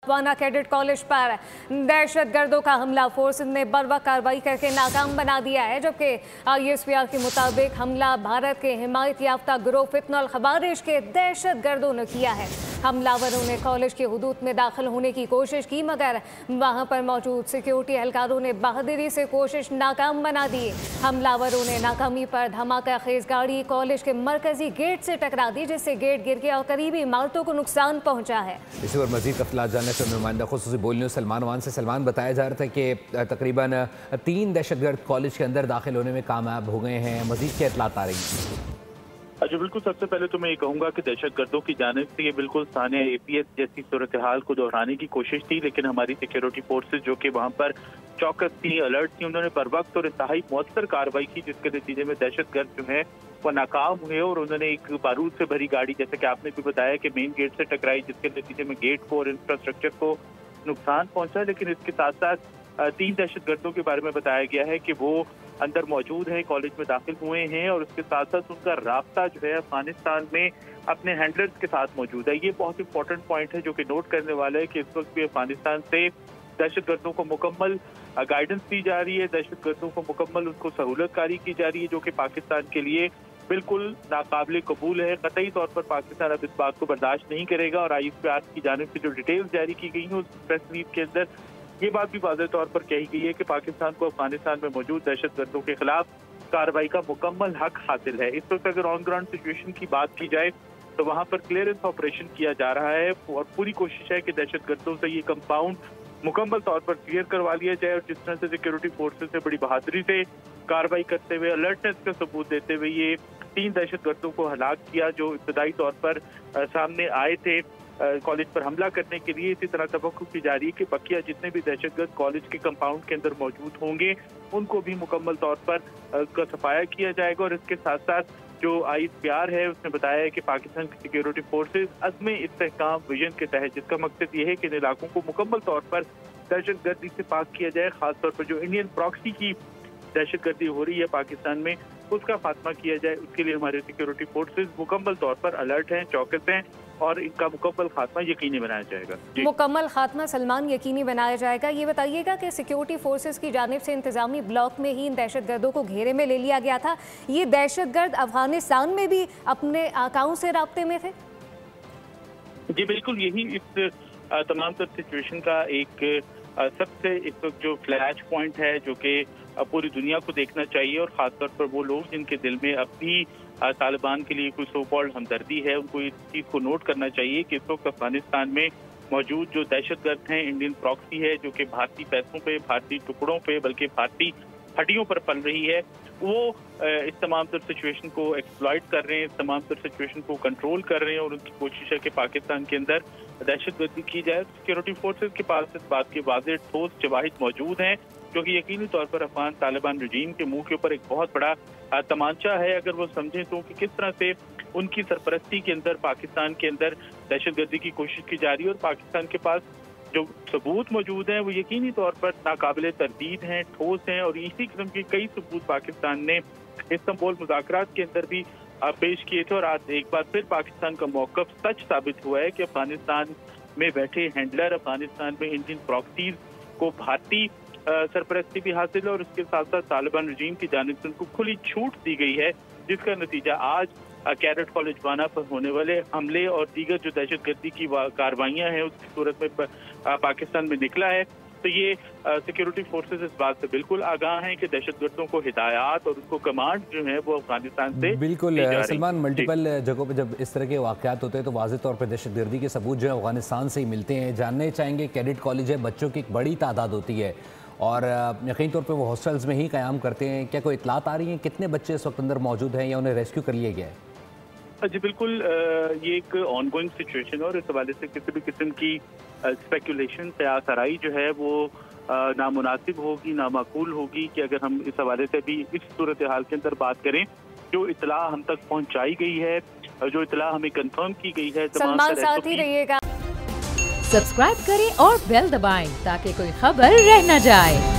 वाना cadet college पर दहशतगर्दों का हमला फोर्स ने बर्वक्त कार्रवाई करके नाकाम बना दिया है, जबकि ISPR के मुताबिक हमला भारत के हिमायत याफ्ता ग्रोह फितनुल खवारिज के दहशतगर्दों ने किया है। हमलावरों ने कॉलेज की हुदूद में दाखिल होने की कोशिश की, मगर वहां पर मौजूद सिक्योरिटी एहलकारों ने बहादुरी से कोशिश नाकाम बना दी। हमलावरों ने नाकामी पर धमाका खेज गाड़ी कॉलेज के मरकजी गेट से टकरा दी, जिससे गेट गिर गया और करीबी इमारतों को नुकसान पहुंचा है। इसी पर मजीद तफसीलात जानने से नुमाइंदा खुसूसी बोल न्यूज़ सलमान वान से। सलमान, बताया जा रहा था कि तकरीबन 3 दहशतगर्द कॉलेज के अंदर दाखिल होने में कामयाब हो गए हैं। मजीद क्या इतलात आ रही है? अच्छा, बिल्कुल। सबसे पहले तो मैं ये कहूंगा कि दहशतगर्दों की जानिब से ये बिल्कुल सानिया APS जैसी सूरत हाल को दोहराने की कोशिश थी, लेकिन हमारी सिक्योरिटी फोर्सेज जो कि वहां पर चौकस थी, अलर्ट थी, उन्होंने बर वक्त और इंतहाई मौसर कार्रवाई की, जिसके नतीजे में दहशतगर्द जो है वो नाकाम हुए और उन्होंने एक बारूद से भरी गाड़ी, जैसे कि आपने भी बताया, कि मेन गेट से टकराई, जिसके नतीजे में गेट को और इंफ्रास्ट्रक्चर को नुकसान पहुंचा। लेकिन इसके साथ साथ 3 दहशतगर्दों के बारे में बताया गया है कि वो अंदर मौजूद है, कॉलेज में दाखिल हुए हैं और उसके साथ साथ उनका राब्ता जो है अफगानिस्तान में अपने हैंडलर्स के साथ मौजूद है। ये बहुत इंपॉर्टेंट पॉइंट है जो कि नोट करने वाला है कि इस वक्त भी अफगानिस्तान से दहशतगर्दों को मुकम्मल गाइडेंस दी जा रही है, दहशतगर्दों को मुकम्मल उनको सहूलतकारी की जा रही है, जो कि पाकिस्तान के लिए बिल्कुल नाकाबिले कबूल है। कतई तौर पर पाकिस्तान अब इस बात को बर्दाश्त नहीं करेगा और ISPR की जानिब से जो डिटेल्स जारी की गई हैं उस प्रेस रिलीज के अंदर ये बात भी वाज़ेह तौर पर कही गई है कि पाकिस्तान को अफगानिस्तान में मौजूद दहशतगर्दों के खिलाफ कार्रवाई का मुकम्मल हक हासिल है। इस वक्त अगर ऑन ग्राउंड सिचुएशन की बात की जाए तो वहां पर क्लियरेंस ऑपरेशन किया जा रहा है और पूरी कोशिश है कि दहशतगर्दों से ये कंपाउंड मुकम्मल तौर पर क्लियर करवा लिया जाए। और जिस तरह से सिक्योरिटी फोर्सेज से बड़ी बहादुरी से कार्रवाई करते हुए, अलर्टनेस का सबूत देते हुए ये 3 दहशतगर्दों को हलाक किया जो इब्तदाई तौर पर सामने आए थे कॉलेज पर हमला करने के लिए। इसी तरह तवक्को की जा रही है कि बकिया जितने भी दहशतगर्द कॉलेज के कंपाउंड के अंदर मौजूद होंगे उनको भी मुकम्मल तौर पर उसका सफाया किया जाएगा। और इसके साथ साथ जो ISPR है उसने बताया है कि पाकिस्तान की सिक्योरिटी फोर्सेज अज़्म इस्तेहकाम विजन के तहत, जिसका मकसद ये है कि इन इलाकों को मुकम्मल तौर पर दहशतगर्दी से पाक किया जाए, खासतौर पर जो इंडियन प्रॉक्सी की दहशतगर्दी हो रही है पाकिस्तान में उसका खात्मा किया जाए। उसके लिए हमारे सिक्योरिटी फोर्सेज मुकम्मल तौर पर अलर्ट हैं, चौकस हैं और इनका मुकम्मल खात्मा यकीनी बनाया जाएगा। मुकम्मल खात्मा सलमान यकीनी बनाया जाएगा। ये बताइएगा कि सिक्योरिटी फोर्सेज की जानिब से इंतजामी ब्लॉक में ही इन दहशतगर्दों को घेरे में ले लिया गया था। ये दहशतगर्द अफगानिस्तान में भी अपने आकाओं से राब्ते में थे? जी बिल्कुल, यही इस तमाम तर सिचुएशन का एक सबसे इस वक्त जो फ्लैश पॉइंट है जो कि पूरी दुनिया को देखना चाहिए और खासतौर पर वो लोग जिनके दिल में अब भी तालिबान के लिए कोई सो कॉल्ड हमदर्दी है, उनको इस चीज़ को नोट करना चाहिए कि इस वक्त अफगानिस्तान में मौजूद जो दहशतगर्द हैं, इंडियन प्रॉक्सी है जो कि भारतीय पैसों पे, भारतीय टुकड़ों पे, बल्कि भारतीय हड्डियों पर पल रही है, वो इस तमाम तर सिचुएशन को एक्सप्लॉइट कर रहे हैं, इस तमाम तर सिचुएशन को कंट्रोल कर रहे हैं और उनकी कोशिश है कि पाकिस्तान के अंदर दहशतगर्दी की जाए। सिक्योरिटी फोर्सेज के पास इस बात के वाज़ेह ठोस शवाहिद मौजूद हैं जो कि यकीनी तौर पर अफगान तालिबान रजीम के मुंह के ऊपर एक बहुत बड़ा तमांचा है, अगर वो समझें तो, कि किस तरह से उनकी सरपरस्ती के अंदर पाकिस्तान के अंदर दहशतगर्दी की कोशिश की जा रही है। और पाकिस्तान के पास जो सबूत मौजूद हैं वो यकीनी तौर पर नाकाबिले तरदीद हैं, ठोस हैं और इसी किस्म के कई सबूत पाकिस्तान ने इस्तांबुल मुज़ाकरात के अंदर भी पेश किए थे। और आज एक बार फिर पाकिस्तान का मौक़िफ़ सच साबित हुआ है कि अफगानिस्तान में बैठे हैंडलर, अफगानिस्तान में इंडियन प्रॉक्सीज को भारतीय सरपरस्ती भी हासिल है और उसके साथ साथ तालिबान रजीम की जानिब से उनको खुली छूट दी गई है, जिसका नतीजा आज कैडेट कॉलेज वाना पर होने वाले हमले और दीगर जो दहशतगर्दी की कार्रवाइयाँ हैं उसकी सूरत में पाकिस्तान में निकला है। तो ये सिक्योरिटी फोर्सेज इस बात से बिल्कुल आगाह हैं कि दहशतगर्दों को हिदायत और उसको कमांड जो है वो अफगानिस्तान से बिल्कुल। सलमान, मल्टीपल जगहों पे जब इस तरह के वाक़यात होते हैं तो वाज़ेह तौर पर दहशतगर्दी के सबूत जो है अफगानिस्तान से ही मिलते हैं। जानने चाहेंगे, कैडेट कॉलेज है, बच्चों की एक बड़ी तादाद होती है और यकीनी तौर पर वो हॉस्टल्स में ही क़याम करते हैं, क्या कोई इतलात आ रही हैं कितने बच्चे इस वक्त अंदर मौजूद हैं या उन्हें रेस्क्यू कर लिया गया है? जी बिल्कुल, ये एक ऑनगोइंग सिचुएशन है और इस हवाले से किसी भी किस्म की स्पेकुलेशन प्यासराई जो है वो नामुनासिब होगी, नामाकूल होगी कि अगर हम इस हवाले से भी इस सूरत हाल के अंदर बात करें। जो इतला हम तक पहुंचाई गई है, जो इतला हमें कंफर्म की गई है, सलमान साथ ही रहिएगा। सब्सक्राइब करें और बेल दबाएं ताकि कोई खबर रह न जाए।